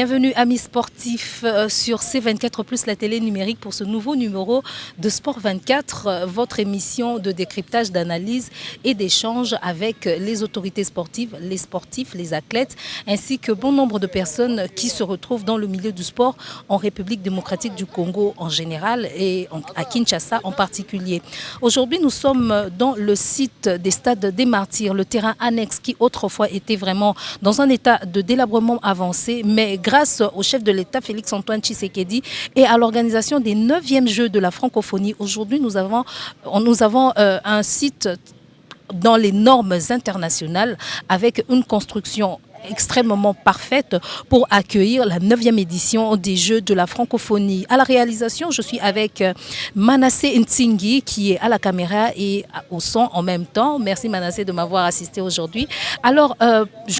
Bienvenue amis sportifs sur C24+, la télé numérique pour ce nouveau numéro de Sport 24, votre émission de décryptage, d'analyse et d'échange avec les autorités sportives, les sportifs, les athlètes, ainsi que bon nombre de personnes qui se retrouvent dans le milieu du sport en République démocratique du Congo en général et à Kinshasa en particulier. Aujourd'hui, nous sommes dans le site des Stades des Martyrs, le terrain annexe qui autrefois était vraiment dans un état de délabrement avancé, mais grâce au chef de l'État, Félix-Antoine Tshisekedi, et à l'organisation des 9e Jeux de la francophonie, aujourd'hui nous avons un site dans les normes internationales avec une construction extrêmement parfaite pour accueillir la 9e édition des Jeux de la francophonie. À la réalisation, je suis avec Manassé Ntsingi qui est à la caméra et au son en même temps. Merci Manassé de m'avoir assisté aujourd'hui. Alors,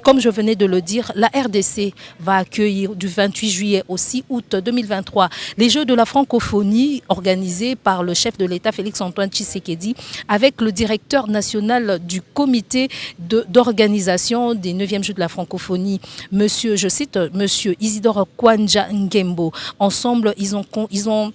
comme je venais de le dire, la RDC va accueillir du 28 juillet au 6 août 2023 les Jeux de la francophonie organisés par le chef de l'État Félix-Antoine Tshisekedi avec le directeur national du comité d'organisation des 9e Jeux de la francophonie, monsieur, je cite, monsieur Isidore Kwanja Ngembo. Ensemble, ils ont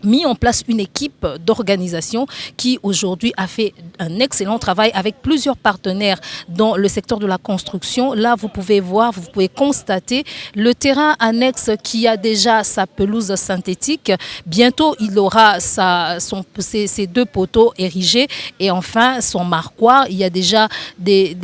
mis en place une équipe d'organisation qui aujourd'hui a fait un excellent travail avec plusieurs partenaires dans le secteur de la construction. Là, vous pouvez voir, vous pouvez constater le terrain annexe qui a déjà sa pelouse synthétique. Bientôt, il aura ses 2 poteaux érigés et enfin son marquoir. Il y a déjà des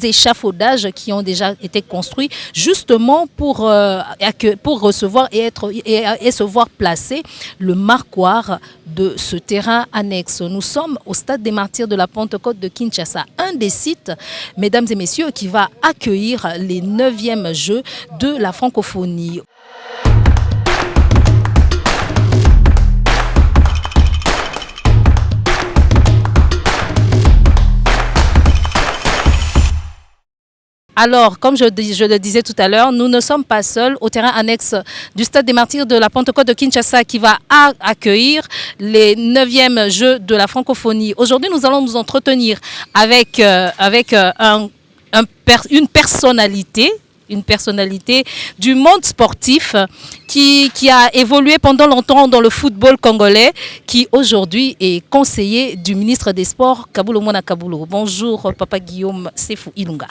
échafaudages qui ont déjà été construits justement pour recevoir et se voir placer le marquoir de ce terrain annexe. Nous sommes au Stade des Martyrs de la Pentecôte de Kinshasa, un des sites, mesdames et messieurs, qui va accueillir les 9e Jeux de la francophonie. Alors, comme je le disais tout à l'heure, nous ne sommes pas seuls au terrain annexe du Stade des Martyrs de la Pentecôte de Kinshasa qui va accueillir les 9e Jeux de la francophonie. Aujourd'hui, nous allons nous entretenir avec une personnalité du monde sportif qui a évolué pendant longtemps dans le football congolais, qui aujourd'hui est conseiller du ministre des Sports, Kabulo Mwana Kabulo. Bonjour, Papa Guillaume Sefou Ilunga.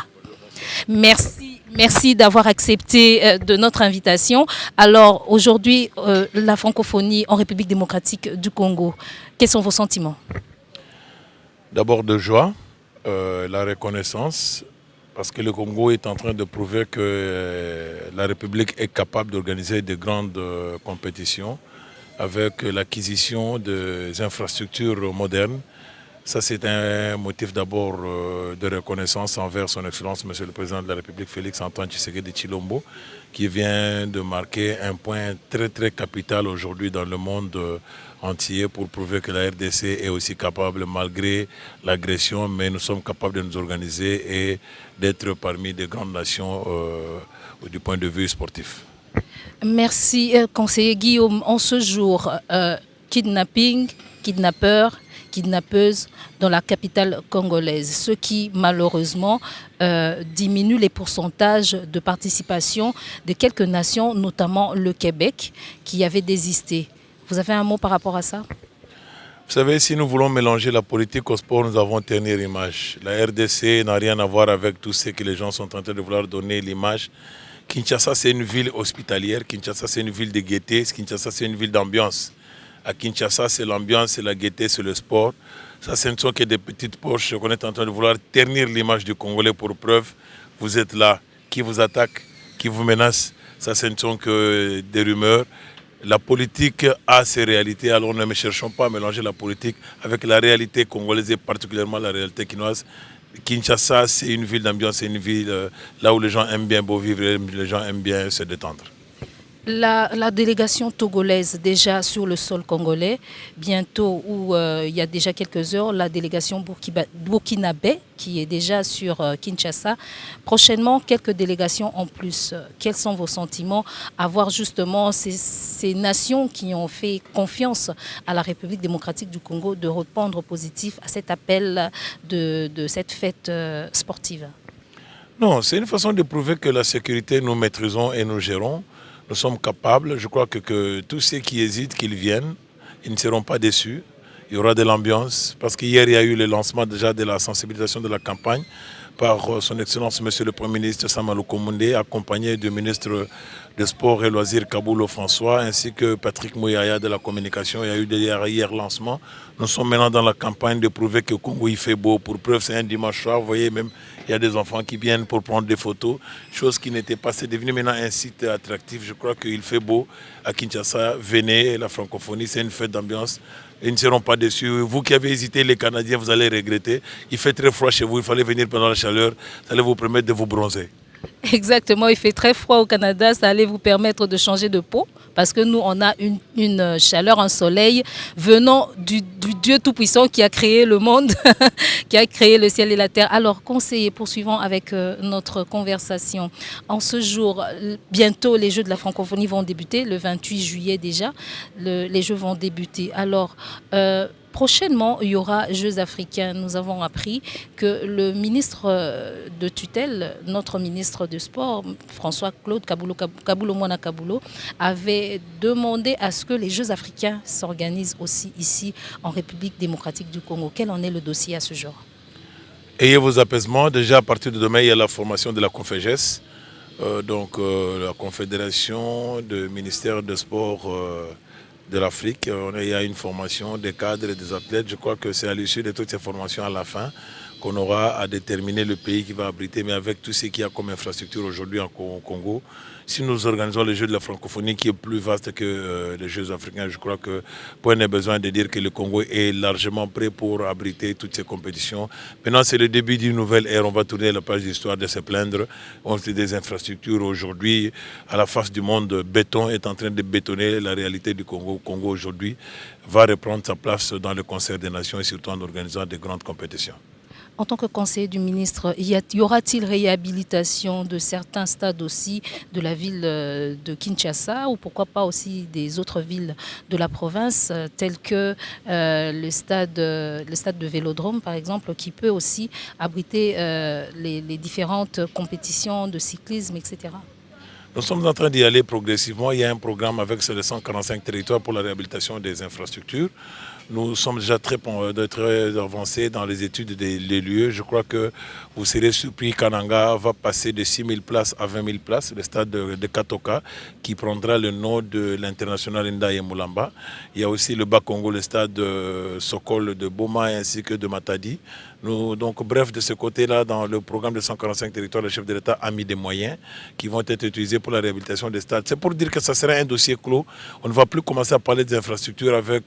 Merci d'avoir accepté de notre invitation. Alors aujourd'hui, la francophonie en République démocratique du Congo, quels sont vos sentiments? D'abord de joie, la reconnaissance, parce que le Congo est en train de prouver que la République est capable d'organiser de grandes compétitions avec l'acquisition des infrastructures modernes. Ça, c'est un motif d'abord de reconnaissance envers son Excellence, Monsieur le Président de la République, Félix-Antoine Tshisekedi Tshilombo, qui vient de marquer un point très très capital aujourd'hui dans le monde entier pour prouver que la RDC est aussi capable, malgré l'agression, mais nous sommes capables de nous organiser et d'être parmi des grandes nations du point de vue sportif. Merci, conseiller Guillaume. En ce jour, kidnapping, kidnappeurs, kidnappeuses dans la capitale congolaise, ce qui malheureusement diminue les pourcentages de participation de quelques nations, notamment le Québec, qui avait désisté. Vous avez un mot par rapport à ça? Vous savez, si nous voulons mélanger la politique au sport, nous avons dernière image. La RDC n'a rien à voir avec tout ce que les gens sont en train de vouloir donner l'image. Kinshasa, c'est une ville hospitalière. Kinshasa, c'est une ville de gaieté. Kinshasa, c'est une ville d'ambiance. À Kinshasa, c'est l'ambiance, c'est la gaieté, c'est le sport. Ça, ce ne sont que des petites poches qu'on est en train de vouloir ternir l'image du Congolais pour preuve. Vous êtes là. Qui vous attaque? Qui vous menace? Ça, ce ne sont que des rumeurs. La politique a ses réalités, alors ne cherchons pas à mélanger la politique avec la réalité congolaise et particulièrement la réalité quinoise. Kinshasa, c'est une ville d'ambiance, c'est une ville là où les gens aiment bien beau vivre, les gens aiment bien se détendre. La délégation togolaise déjà sur le sol congolais, bientôt où il y a déjà quelques heures, la délégation burkinabé qui est déjà sur Kinshasa. Prochainement, quelques délégations en plus. Quels sont vos sentiments à voir justement ces nations qui ont fait confiance à la République démocratique du Congo de répondre positif à cet appel de cette fête sportive? Non, c'est une façon de prouver que la sécurité, nous maîtrisons et nous gérons. Nous sommes capables. Je crois que tous ceux qui hésitent, qu'ils viennent, ils ne seront pas déçus. Il y aura de l'ambiance. Parce qu'hier, il y a eu le lancement déjà de la sensibilisation de la campagne par son Excellence Monsieur le Premier ministre Samalou Komoundé, accompagné du ministre des Sports et Loisirs Kaboulo François, ainsi que Patrick Mouyaya de la communication. Il y a eu hier lancement. Nous sommes maintenant dans la campagne de prouver que Congo il fait beau. Pour preuve, c'est un dimanche soir. Vous voyez, même il y a des enfants qui viennent pour prendre des photos, chose qui n'était pas. C'est devenu maintenant un site attractif. Je crois qu'il fait beau à Kinshasa. Venez, la francophonie, c'est une fête d'ambiance. Ils ne seront pas déçus. Vous qui avez hésité, les Canadiens, vous allez regretter. Il fait très froid chez vous, il fallait venir pendant la chaleur. Ça allait vous permettre de vous bronzer. Exactement, il fait très froid au Canada, ça allait vous permettre de changer de peau parce que nous, on a une chaleur, un soleil venant du Dieu Tout-Puissant qui a créé le monde, qui a créé le ciel et la terre. Alors, conseiller, poursuivons avec notre conversation. En ce jour, bientôt, les Jeux de la francophonie vont débuter, le 28 juillet déjà, les Jeux vont débuter. Alors, prochainement, il y aura Jeux africains. Nous avons appris que le ministre de tutelle, notre ministre de Sport, François-Claude Kaboulo-Moana Kaboulo, avait demandé à ce que les Jeux africains s'organisent aussi ici en République démocratique du Congo. Quel en est le dossier à ce jour? Ayez vos apaisements. Déjà, à partir de demain, il y a la formation de la Confégès, la Confédération du ministère des Sports de l'Afrique. Il y a une formation des cadres et des athlètes. Je crois que c'est à l'issue de toutes ces formations à la fin qu'on aura à déterminer le pays qui va abriter. Mais avec tout ce qu'il y a comme infrastructure aujourd'hui au Congo, si nous organisons les Jeux de la francophonie qui est plus vaste que les Jeux africains, je crois que point n'est besoin de dire que le Congo est largement prêt pour abriter toutes ces compétitions. Maintenant, c'est le début d'une nouvelle ère. On va tourner la page d'histoire de se plaindre. On fait des infrastructures aujourd'hui. À la face du monde, béton est en train de bétonner la réalité du Congo. Le Congo aujourd'hui va reprendre sa place dans le concert des nations et surtout en organisant de grandes compétitions. En tant que conseiller du ministre, y aura-t-il réhabilitation de certains stades aussi de la ville de Kinshasa ou pourquoi pas aussi des autres villes de la province telles que le stade de Vélodrome par exemple qui peut aussi abriter les différentes compétitions de cyclisme, etc. Nous sommes en train d'y aller progressivement. Il y a un programme avec les 145 territoires pour la réhabilitation des infrastructures. Nous sommes déjà très avancés dans les études des lieux. Je crois que vous serez surpris qu'Ananga va passer de 6 000 places à 20 000 places, le stade de Katoka, qui prendra le nom de l'international Ndaye Moulamba. Il y a aussi le Bas-Congo, le stade de Sokol de Boma ainsi que de Matadi. Donc, bref, de ce côté-là, dans le programme de 145 territoires, le chef de l'État a mis des moyens qui vont être utilisés pour la réhabilitation des stades. C'est pour dire que ça sera un dossier clos. On ne va plus commencer à parler des infrastructures avec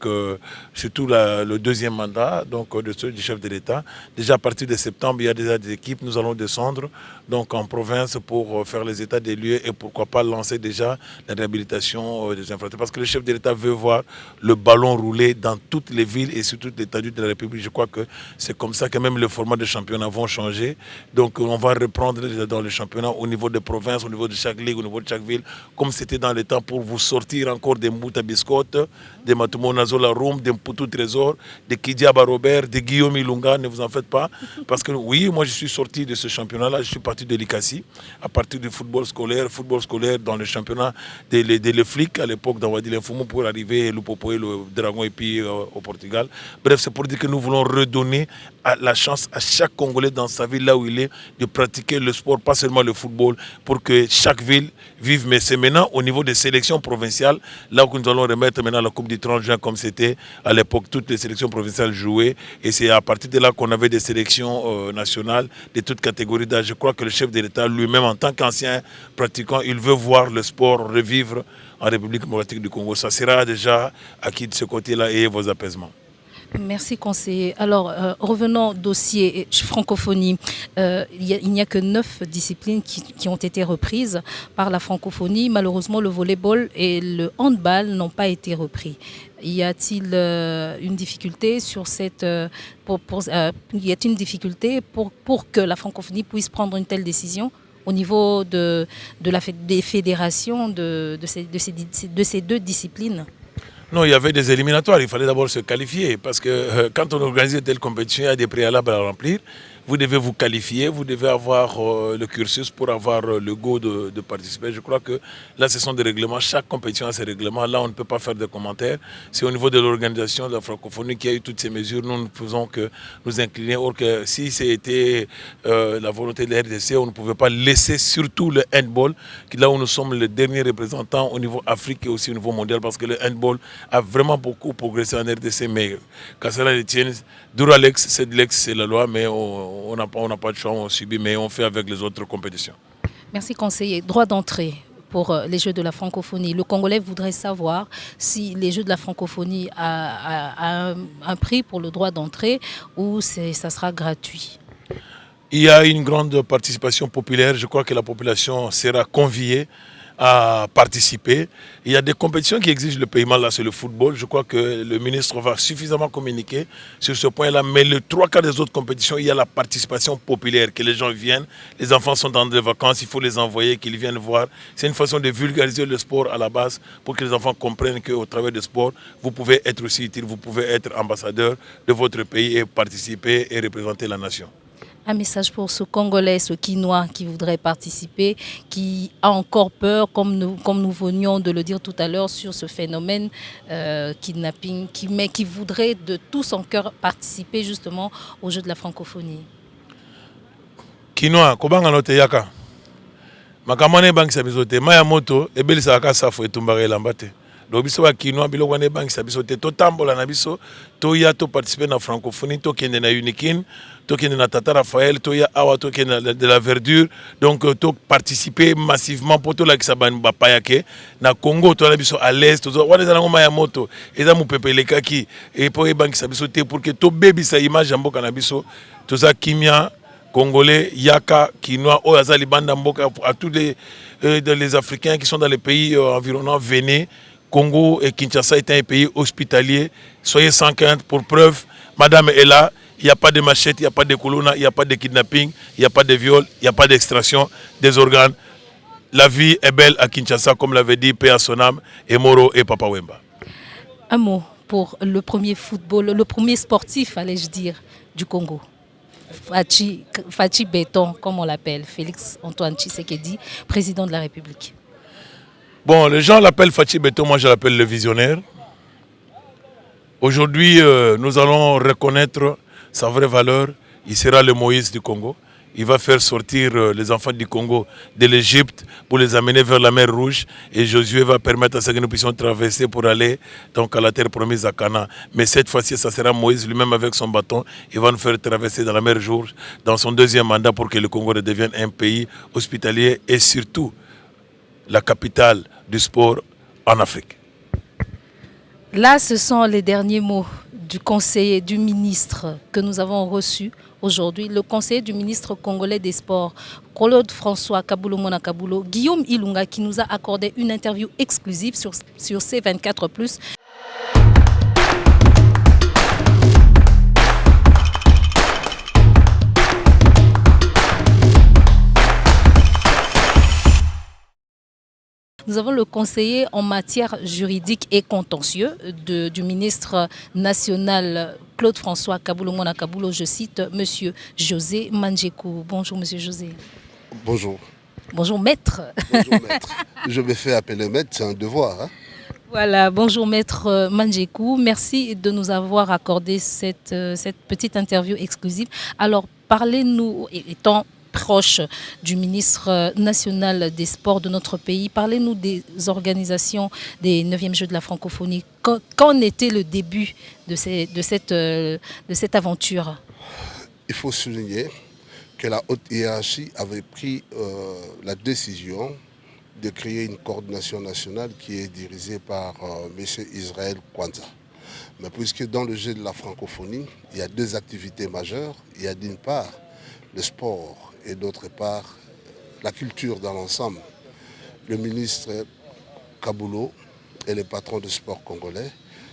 surtout le deuxième mandat du chef de l'État. Déjà à partir de septembre, il y a déjà des équipes. Nous allons descendre donc, en province pour faire les états des lieux et pourquoi pas lancer déjà la réhabilitation des infrastructures. Parce que le chef de l'État veut voir le ballon rouler dans toutes les villes et sur toute l'étendue de la République. Je crois que c'est comme ça que même le format de championnat vont changer. Donc on va reprendre dans le championnat au niveau des provinces, au niveau de chaque ligue, au niveau de chaque ville, comme c'était dans le temps pour vous sortir encore des Mouta Biscotte, des Matumo Nazola Roum, des Mputu Trésor, des Kidiaba Robert, des Guillaume Ilunga, ne vous en faites pas. Parce que oui, moi je suis sorti de ce championnat-là, je suis parti de l'ICASI, à partir du football scolaire dans le championnat des flics à l'époque dans Wadi Lenfumo pour arriver le Popo et le Dragon et puis au Portugal. Bref, c'est pour dire que nous voulons redonner la chance à chaque Congolais dans sa ville, là où il est, de pratiquer le sport, pas seulement le football, pour que chaque ville vive. Mais c'est maintenant au niveau des sélections provinciales, là où nous allons remettre maintenant la Coupe du 30 juin comme c'était à l'époque, toutes les sélections provinciales jouaient. Et c'est à partir de là qu'on avait des sélections nationales de toutes catégories d'âge. Je crois que le chef de l'État lui-même, en tant qu'ancien pratiquant, il veut voir le sport revivre en République démocratique du Congo. Ça sera déjà acquis de ce côté-là et vos apaisements. Merci conseiller. Alors, revenons au dossier francophonie. Il n'y a que 9 disciplines qui ont été reprises par la francophonie. Malheureusement, le volleyball et le handball n'ont pas été repris. Y a-t-il une difficulté sur cette une difficulté pour que la francophonie puisse prendre une telle décision au niveau des fédérations de ces deux disciplines? Non, il y avait des éliminatoires, il fallait d'abord se qualifier parce que quand on organise de telles compétitions, il y a des préalables à remplir. vous devez vous qualifier, vous devez avoir le cursus pour avoir le go de participer. Je crois que là, ce sont des règlements. Chaque compétition a ses règlements. Là, on ne peut pas faire de commentaires. C'est au niveau de l'organisation de la francophonie qui a eu toutes ces mesures. Nous ne faisons que nous incliner. Or que si c'était la volonté de la RDC, on ne pouvait pas laisser surtout le handball, là où nous sommes les derniers représentants au niveau Afrique et aussi au niveau mondial, parce que le handball a vraiment beaucoup progressé en RDC. Mais qu'à cela ne tienne, Duralex, c'est de l'ex, c'est la loi, mais on n'a pas de choix, on subit, mais on fait avec les autres compétitions. Merci conseiller. Droit d'entrée pour les Jeux de la francophonie. Le Congolais voudrait savoir si les Jeux de la francophonie a un prix pour le droit d'entrée ou ça sera gratuit. Il y a une grande participation populaire. Je crois que la population sera conviée à participer. Il y a des compétitions qui exigent le paiement, là c'est le football. Je crois que le ministre va suffisamment communiquer sur ce point-là. Mais les 3 quarts des autres compétitions, il y a la participation populaire, que les gens viennent. Les enfants sont dans des vacances, il faut les envoyer, qu'ils viennent voir. C'est une façon de vulgariser le sport à la base pour que les enfants comprennent qu'au travers du sport, vous pouvez être aussi utile, vous pouvez être ambassadeur de votre pays et participer et représenter la nation. Un message pour ce Congolais, ce Quinois qui voudrait participer, qui a encore peur, comme nous venions de le dire tout à l'heure, sur ce phénomène kidnapping, mais qui voudrait de tout son cœur participer justement aux Jeux de la francophonie. Quinois, kobanga no te yaka. Makamane banki sabisote, maya moto, ebeli saka safo etumbare lambate. Donc biso ba Quinois biloko ne banki sabisote, to tambola na biso, to ya to participer na francophonie, to kende na Unikin, to kende na Tata Raphaël, to ya awa to kende de la verdure. Donc to participer massivement pour to la kisabani bapayake na Congo to na biso à l'est, to wana za ngoma ya moto, eza mupepeleka ki et pour e banki sabisote pour que to baby sa image mboka na biso, to za kimia Congolais, Yaka, Quinois, Oyazali Banda Mboka, à tous les Africains qui sont dans les pays environnants, venez. Congo et Kinshasa est un pays hospitalier. Soyez sans crainte. Pour preuve, madame est là. Il n'y a pas de machette, il n'y a pas de colonna, il n'y a pas de kidnapping, il n'y a pas de viol, il n'y a pas d'extraction des organes. La vie est belle à Kinshasa, comme l'avait dit Péa Sonam, et Moro et Papa Wemba. Un mot pour le premier football, le premier sportif, allais-je dire, du Congo. Fachi Béton, comme on l'appelle, Félix Antoine Tshisekedi, président de la République. Bon, les gens l'appellent Fachi Béton, moi je l'appelle le visionnaire. Aujourd'hui, nous allons reconnaître sa vraie valeur. Il sera le Moïse du Congo. Il va faire sortir les enfants du Congo de l'Égypte pour les amener vers la mer Rouge. Et Josué va permettre à ce que nous puissions traverser pour aller donc, à la terre promise à Canaan. Mais cette fois-ci, ça sera Moïse lui-même avec son bâton. Il va nous faire traverser dans la mer Rouge dans son deuxième mandat pour que le Congo redevienne un pays hospitalier et surtout la capitale du sport en Afrique. Là, ce sont les derniers mots du conseiller, du ministre que nous avons reçu aujourd'hui, le conseiller du ministre congolais des Sports, Claude François Kabulo Mona Kabulo, Guillaume Ilunga, qui nous a accordé une interview exclusive sur C24+. Nous avons le conseiller en matière juridique et contentieux du ministre national Claude François Kabulo Mona Kabulo, je cite, Monsieur José Mandjekou. Bonjour Monsieur José. Bonjour. Bonjour maître. Bonjour maître. Je me fais appeler maître, c'est un devoir. Hein? Voilà, bonjour maître Mandjekou. Merci de nous avoir accordé cette petite interview exclusive. Alors parlez-nous, étant proche du ministre national des Sports de notre pays. Parlez-nous des organisations des 9e Jeux de la francophonie. Qu'en était le début de cette aventure? Il faut souligner que la haute hiérarchie avait pris la décision de créer une coordination nationale qui est dirigée par M. Israël Kwanza. Mais puisque dans le jeu de la francophonie, il y a 2 activités majeures. Il y a d'une part le sport et d'autre part la culture dans l'ensemble. Le ministre Kabulo est le patron du sport congolais.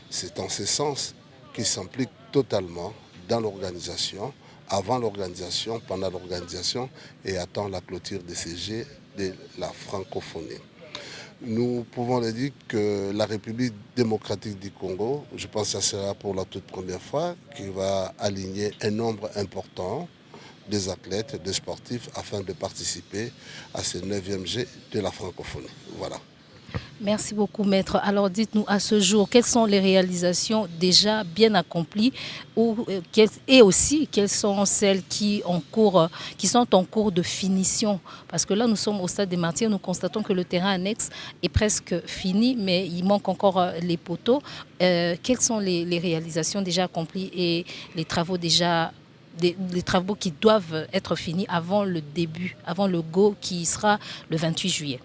C'est en ce sens qu'il s'implique totalement dans l'organisation, avant l'organisation, pendant l'organisation et attend la clôture de ces Jeux de la francophonie. Nous pouvons le dire que la République démocratique du Congo, je pense que ça sera pour la toute première fois, qui va aligner un nombre important des athlètes, des sportifs, afin de participer à ce 9e Jeux de la francophonie. Voilà. Merci beaucoup, maître. Alors, dites-nous à ce jour, quelles sont les réalisations déjà bien accomplies et aussi quelles sont celles qui sont en cours de finition? Parce que là, nous sommes au stade des Martyrs, nous constatons que le terrain annexe est presque fini, mais il manque encore les poteaux. Quelles sont les réalisations déjà accomplies et les travaux les travaux qui doivent être finis avant le début, avant le go qui sera le 28 juillet?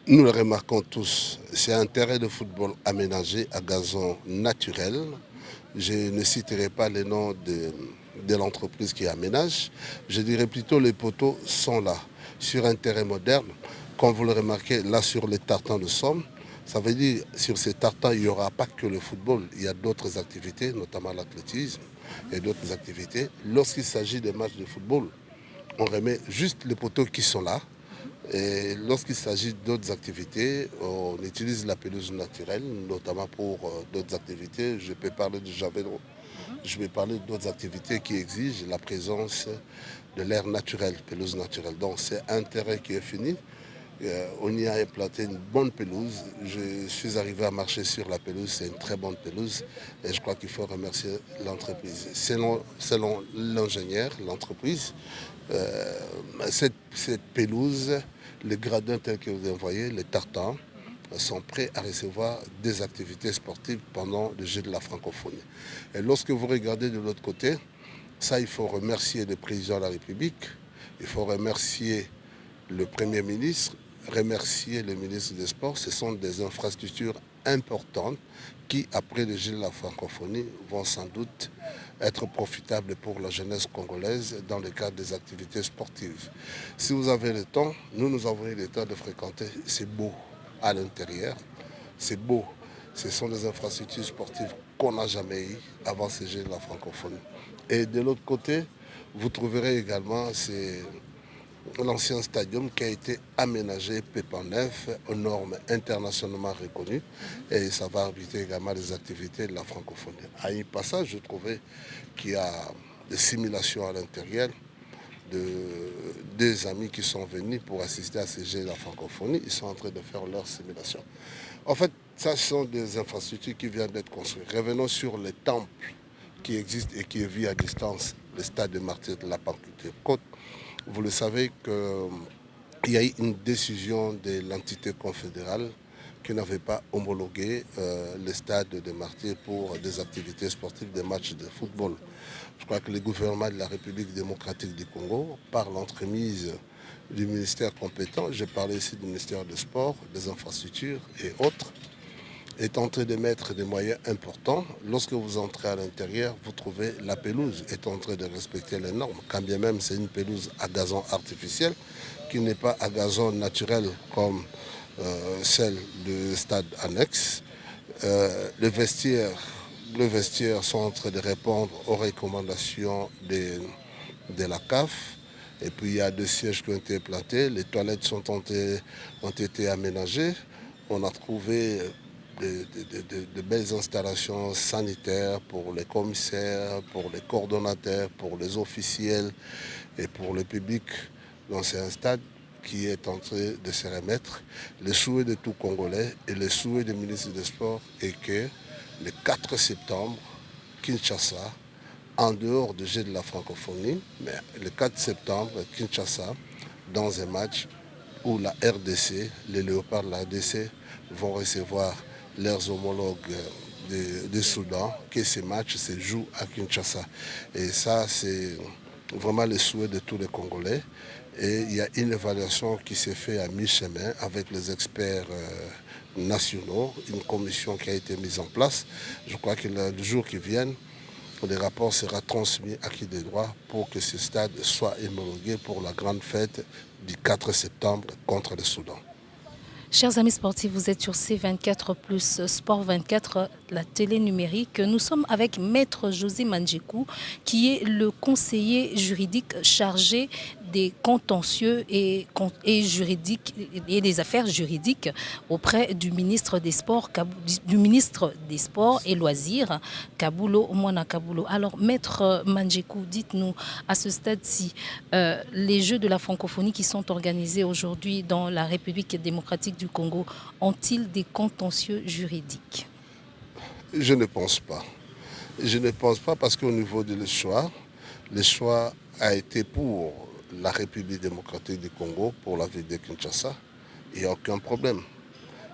Nous le remarquons tous, c'est un terrain de football aménagé à gazon naturel. Je ne citerai pas les noms de l'entreprise qui aménage. Je dirais plutôt les poteaux sont là, sur un terrain moderne. Comme vous le remarquez, là sur les tartans de Somme, ça veut dire sur ces tartans, il n'y aura pas que le football. Il y a d'autres activités, notamment l'athlétisme et d'autres activités. Lorsqu'il s'agit de matchs de football, on remet juste les poteaux qui sont là. Et lorsqu'il s'agit d'autres activités, on utilise la pelouse naturelle, notamment pour d'autres activités. Je peux parler de javelot. Je vais parler d'autres activités qui exigent la présence de l'air naturel, pelouse naturelle. Donc c'est un terrain qui est fini. On y a implanté une bonne pelouse. Je suis arrivé à marcher sur la pelouse, c'est une très bonne pelouse. Et je crois qu'il faut remercier l'entreprise. Selon l'ingénieur, l'entreprise, cette pelouse, les gradins tels que vous voyez, les tartans, sont prêts à recevoir des activités sportives pendant le Jeu de la francophonie. Et lorsque vous regardez de l'autre côté, ça, il faut remercier le président de la République, il faut remercier le Premier ministre, remercier le ministre des Sports. Ce sont des infrastructures importantes qui, après le Jeu de la francophonie, vont sans doute être profitables pour la jeunesse congolaise dans le cadre des activités sportives. Si vous avez le temps, nous avons eu le temps de fréquenter. C'est beau à l'intérieur, c'est beau. Ce sont des infrastructures sportives qu'on n'a jamais eues avant ce Jeu de la francophonie. Et de l'autre côté, vous trouverez également l'ancien stadium qui a été aménagé pépin neuf aux normes internationalement reconnues et ça va abriter également les activités de la francophonie. À un passage, je trouvais qu'il y a des simulations à l'intérieur des amis qui sont venus pour assister à ces Jeux de la francophonie. Ils sont en train de faire leurs simulations. En fait, ça ce sont des infrastructures qui viennent d'être construites. Revenons sur les temples qui existent et qui vivent à distance, le stade de Martyrs de la Pentecôte. Vous le savez qu'il y a eu une décision de l'entité confédérale qui n'avait pas homologué le stade de Martyrs pour des activités sportives, des matchs de football. Je crois que le gouvernement de la République démocratique du Congo, par l'entremise du ministère compétent, j'ai parlé ici du ministère des Sports, des infrastructures et autres, est en train de mettre des moyens importants. Lorsque vous entrez à l'intérieur, vous trouvez la pelouse est en train de respecter les normes, quand bien même c'est une pelouse à gazon artificiel, qui n'est pas à gazon naturel comme celle du stade annexe. Les vestiaires sont en train de répondre aux recommandations de la CAF. Et puis il y a 2 sièges qui ont été plantés, les toilettes ont été aménagées. On a trouvé de belles installations sanitaires pour les commissaires, pour les coordonnateurs, pour les officiels et pour le public. Donc c'est un stade qui est en train de se remettre. Le souhait de tout Congolais et le souhait du ministre des Sports est que le 4 septembre, Kinshasa, en dehors du Jeu de la francophonie, mais le 4 septembre, Kinshasa, dans un match où la RDC, les léopards de la RDC, vont recevoir leurs homologues du Soudan, que ces matchs se jouent à Kinshasa. Et ça, c'est vraiment le souhait de tous les Congolais. Et il y a une évaluation qui s'est faite à mi-chemin avec les experts nationaux, une commission qui a été mise en place. Je crois que le jour qui vient, le rapport sera transmis à qui des droits pour que ce stade soit homologué pour la grande fête du 4 septembre contre le Soudan. Chers amis sportifs, vous êtes sur C24+, Sport 24. la télé numérique. Nous sommes avec Maître José Mandjekou, qui est le conseiller juridique chargé des contentieux et juridiques et des affaires juridiques auprès du ministre des Sports, et Loisirs, Kaboulo Mwana Kaboulo. Alors, Maître Mandjekou, dites-nous à ce stade-ci, les Jeux de la francophonie qui sont organisés aujourd'hui dans la République démocratique du Congo ont-ils des contentieux juridiques? Je ne pense pas. Je ne pense pas parce qu'au niveau de le choix a été pour la République démocratique du Congo, pour la ville de Kinshasa. Il n'y a aucun problème.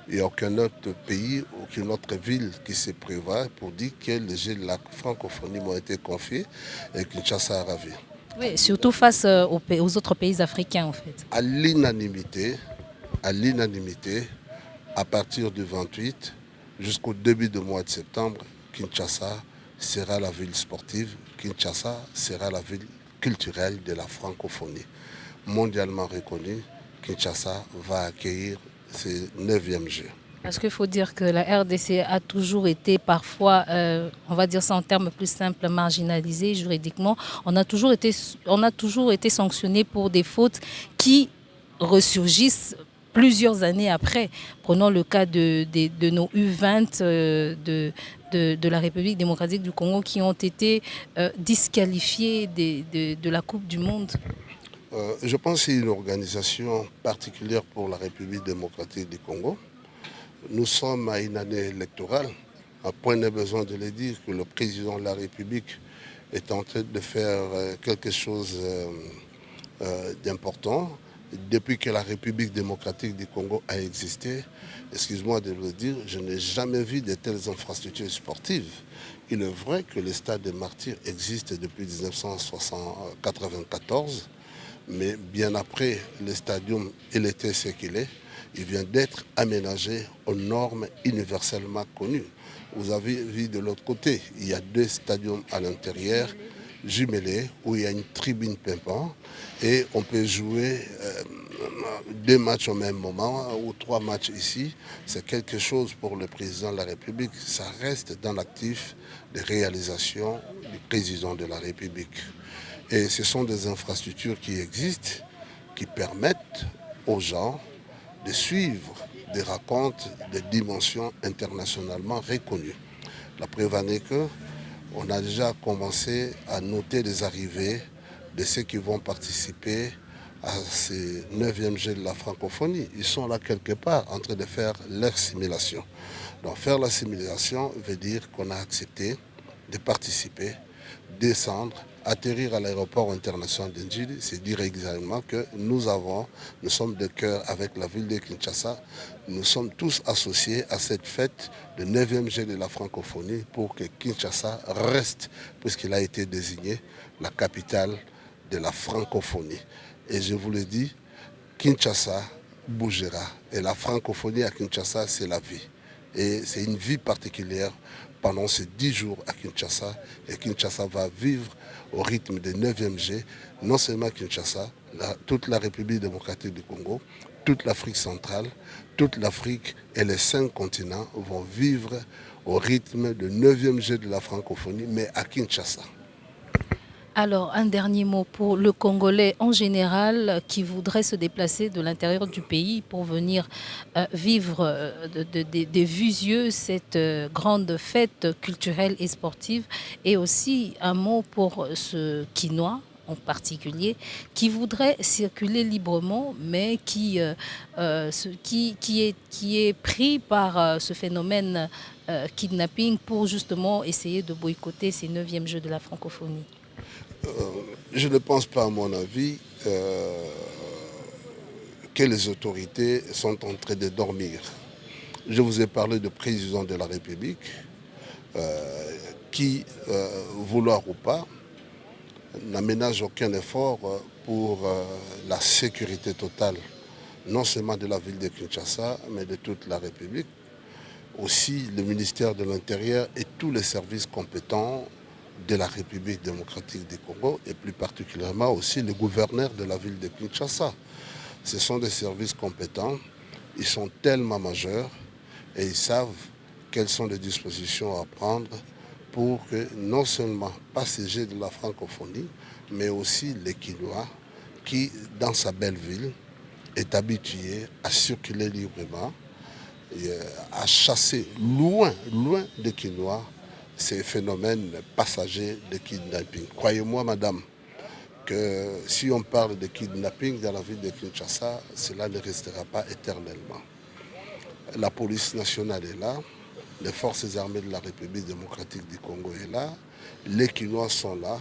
Il n'y a aucun autre pays, aucune autre ville qui se prévoit pour dire que les Jeux de la francophonie m'ont été confiés et Kinshasa a ravi. Oui, surtout face aux autres pays africains en fait. À l'unanimité, à partir du 28 jusqu'au début du mois de septembre, Kinshasa sera la ville sportive, Kinshasa sera la ville culturelle de la francophonie. Mondialement reconnue, Kinshasa va accueillir ces 9e Jeux. Parce qu'il faut dire que la RDC a toujours été parfois, on va dire ça en termes plus simples, marginalisée juridiquement. On a toujours été sanctionné pour des fautes qui ressurgissent plusieurs années après. Prenons le cas de nos U20 de la République démocratique du Congo qui ont été disqualifiés de la Coupe du Monde. Je pense que c'est une organisation particulière pour la République démocratique du Congo. Nous sommes à une année électorale. À point n'est besoin de le dire que le président de la République est en train de faire quelque chose d'important. Depuis que la République démocratique du Congo a existé, excuse-moi de le dire, je n'ai jamais vu de telles infrastructures sportives. Il est vrai que le stade des Martyrs existe depuis 1994, mais bien après, le stadium, il était ce qu'il est. Il vient d'être aménagé aux normes universellement connues. Vous avez vu de l'autre côté, il y a 2 stadiums à l'intérieur, jumelés, où il y a une tribune pimpant et on peut jouer 2 matchs au même moment ou 3 matchs ici. C'est quelque chose pour le président de la République. Ça reste dans l'actif de réalisation du président de la République. Et ce sont des infrastructures qui existent, qui permettent aux gens de suivre des rencontres de dimensions internationalement reconnues. La preuve en est qu'on a déjà commencé à noter les arrivées de ceux qui vont participer à ces 9e Jeux de la francophonie. Ils sont là quelque part en train de faire leur simulation. Donc faire la simulation veut dire qu'on a accepté de participer, descendre, atterrir à l'aéroport international d'Ndjili, c'est dire exactement que nous sommes de cœur avec la ville de Kinshasa. Nous sommes tous associés à cette fête de 9e Jeux de la francophonie pour que Kinshasa reste, puisqu'il a été désigné la capitale de la francophonie. Et je vous le dis, Kinshasa bougera. Et la francophonie à Kinshasa, c'est la vie. Et c'est une vie particulière pendant ces 10 jours à Kinshasa. Et Kinshasa va vivre au rythme des 9e G, non seulement Kinshasa, toute la République démocratique du Congo, toute l'Afrique centrale, toute l'Afrique et les 5 continents vont vivre au rythme de 9e G de la francophonie, mais à Kinshasa. Alors, un dernier mot pour le Congolais en général qui voudrait se déplacer de l'intérieur du pays pour venir vivre des yeux cette grande fête culturelle et sportive. Et aussi un mot pour ce Quinois en particulier, qui voudrait circuler librement, mais qui est pris par ce phénomène kidnapping pour justement essayer de boycotter ces 9e Jeux de la francophonie. Je ne pense pas, à mon avis, que les autorités sont en train de dormir. Je vous ai parlé du président de la République qui, vouloir ou pas, n'aménage aucun effort pour la sécurité totale, non seulement de la ville de Kinshasa, mais de toute la République. Aussi, le ministère de l'Intérieur et tous les services compétents de la République démocratique du Congo et plus particulièrement aussi le gouverneur de la ville de Kinshasa. Ce sont des services compétents, ils sont tellement majeurs et ils savent quelles sont les dispositions à prendre pour que non seulement pas ces Jeux de la francophonie, mais aussi les Kinois qui, dans sa belle ville, est habitué à circuler librement, et à chasser loin des Kinois ces phénomènes passagers de kidnapping. Croyez-moi, madame, que si on parle de kidnapping dans la ville de Kinshasa, cela ne restera pas éternellement. La police nationale est là, les forces armées de la République démocratique du Congo est là, les Kinois sont là.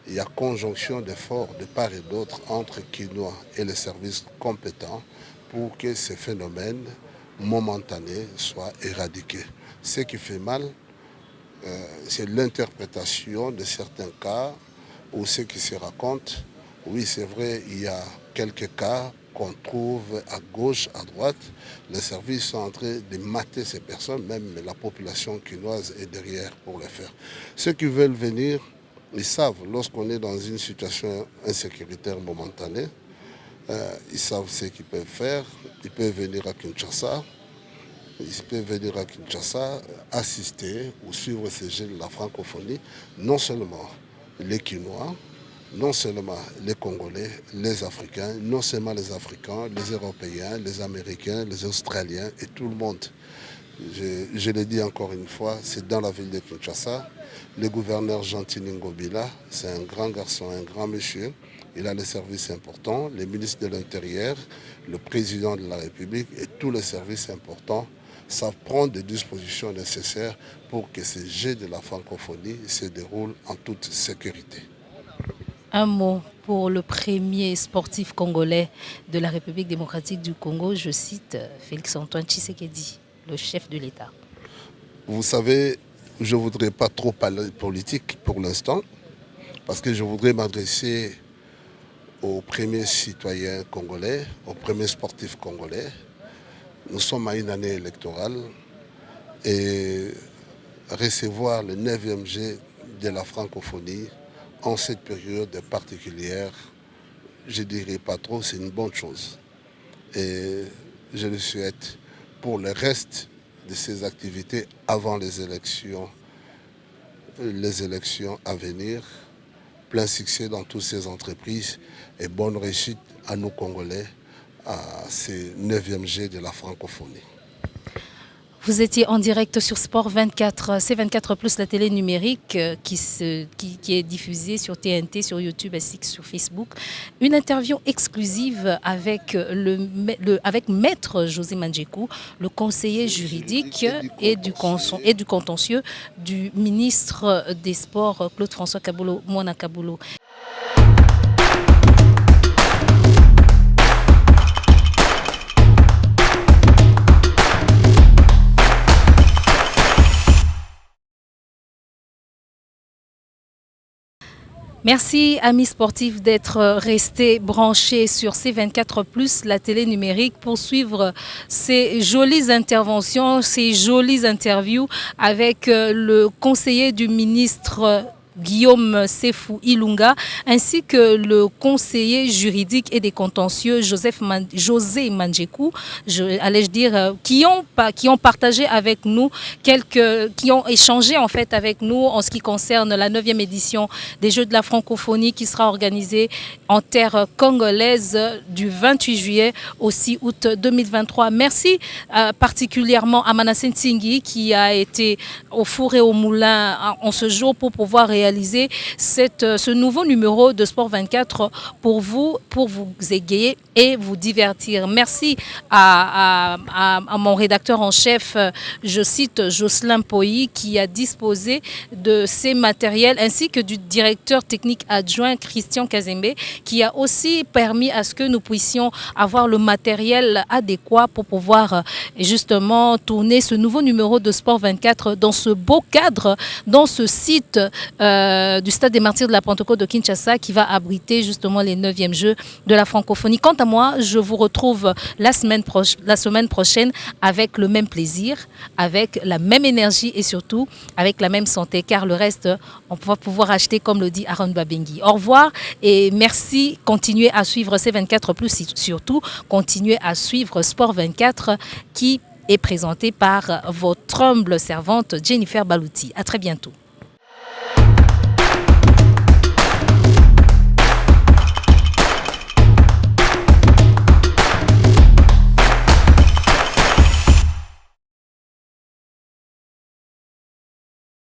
Il y a conjonction d'efforts de part et d'autre entre Kinois et les services compétents pour que ces phénomènes momentanés soient éradiqués. Ce qui fait mal, c'est l'interprétation de certains cas ou ce qui se raconte. Oui, c'est vrai, il y a quelques cas qu'on trouve à gauche, à droite. Les services sont en train de mater ces personnes, même la population quinoise est derrière pour le faire. Ceux qui veulent venir, ils savent, lorsqu'on est dans une situation insécuritaire momentanée, ils savent ce qu'ils peuvent faire. Ils peuvent venir à Kinshasa. Ils peuvent venir à Kinshasa, assister ou suivre ces Jeux de la francophonie, non seulement les Kinois, non seulement les Congolais, les Africains, non seulement les Africains, les Européens, les Américains, les Australiens et tout le monde. Je le dis encore une fois, c'est dans la ville de Kinshasa. Le gouverneur Gentini Ngobila, c'est un grand garçon, un grand monsieur. Il a des services importants, le ministre de l'Intérieur, le président de la République et tous les services importants savent prendre des dispositions nécessaires pour que ces Jeux de la francophonie se déroulent en toute sécurité. Un mot pour le premier sportif congolais de la République démocratique du Congo, je cite Félix-Antoine Tshisekedi, le chef de l'État. Vous savez, je ne voudrais pas trop parler politique pour l'instant, parce que je voudrais m'adresser aux premiers citoyens congolais, aux premiers sportifs congolais. Nous sommes à une année électorale et recevoir le 9e Jeu de la francophonie en cette période particulière, je ne dirais pas trop, c'est une bonne chose. Et je le souhaite pour le reste de ces activités avant les élections à venir. Plein succès dans toutes ces entreprises et bonne réussite à nos Congolais à ces 9e Jeux de la francophonie. Vous étiez en direct sur Sport 24, C24+, la télé numérique qui est diffusée sur TNT, sur YouTube ainsi que sur Facebook. Une interview exclusive avec, avec Maître José Mandjekou, le conseiller juridique et du contentieux du ministre des Sports, Claude-François Kaboulo, Mouana Kaboulo. Merci amis sportifs d'être restés branchés sur C24+, la télé numérique, pour suivre ces jolies interventions, ces jolies interviews avec le conseiller du ministre Guillaume Sefou Ilunga, ainsi que le conseiller juridique et des contentieux José Mandjekou, qui ont partagé avec nous qui ont échangé en fait avec nous en ce qui concerne la 9e édition des Jeux de la francophonie qui sera organisée en terre congolaise du 28 juillet au 6 août 2023. Merci particulièrement à Manassé Ntsingui qui a été au four et au moulin en ce jour pour pouvoir réaliser ce nouveau numéro de Sport 24 pour vous égayer et vous divertir. Merci à mon rédacteur en chef, je cite Jocelyn Poyi, qui a disposé de ces matériels, ainsi que du directeur technique adjoint Christian Kazembe, qui a aussi permis à ce que nous puissions avoir le matériel adéquat pour pouvoir justement tourner ce nouveau numéro de Sport 24 dans ce beau cadre, dans ce site du Stade des Martyrs de la Pentecôte de Kinshasa qui va abriter justement les 9e Jeux de la francophonie. Quant à moi, je vous retrouve la semaine prochaine avec le même plaisir, avec la même énergie et surtout avec la même santé, car le reste, on va pouvoir acheter comme le dit Aaron Babengi. Au revoir et merci. Continuez à suivre C24+, surtout continuez à suivre Sport 24 qui et présenté par votre humble servante Jennifer Balouti. À très bientôt.